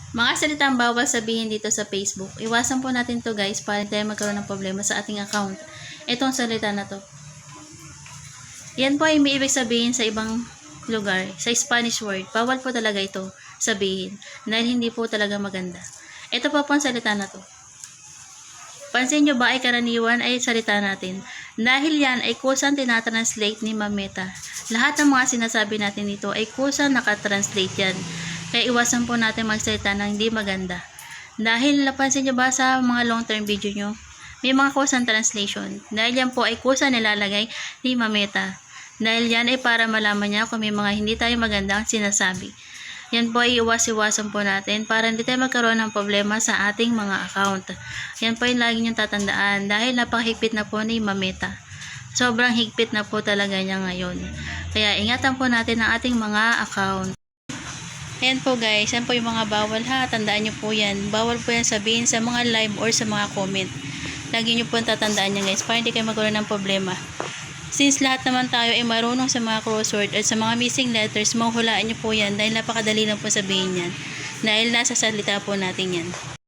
Mga salitang bawal sabihin dito sa Facebook. Iwasan po natin to guys para hindi tayo magkaroon ng problema sa ating account. Itong salita na to. Yan po ay may ibig sabihin sa ibang lugar. Sa Spanish word, bawal po talaga ito sabihin. Dahil hindi po talaga maganda. Ito po ang salita na to. Pansin nyo ba ay karaniwan ay salita natin. Dahil yan ay kusang tinatranslate ni Mameta. Lahat ng mga sinasabi natin dito ay kusang nakatranslate yan. Kaya iwasan po natin magsalita ng hindi maganda. Dahil napansin nyo ba sa mga long term video nyo, may mga kusang translation. Dahil yan po ay kusang nilalagay ni Mameta. Dahil yan ay para malaman niya kung may mga hindi tayo magandang sinasabi. Yan po ay iwas-iwasan po natin para hindi tayo magkaroon ng problema sa ating mga account. Yan po yung lagi niyong tatandaan dahil napakahigpit na po ni Mameta. Sobrang higpit na po talaga niya ngayon. Kaya ingatan po natin ang ating mga account. Ayan po guys, yan po yung mga bawal ha. Tandaan nyo po yan. Bawal po yan sabihin sa mga live or sa mga comment. Lagi nyo po tatandaan yan guys para hindi kayo magkaroon ng problema. Since lahat naman tayo ay marunong sa mga crossword at sa mga missing letters, mahuhulaan nyo po yan dahil napakadali lang po sabihin yan. Dahil nasa salita po natin yan.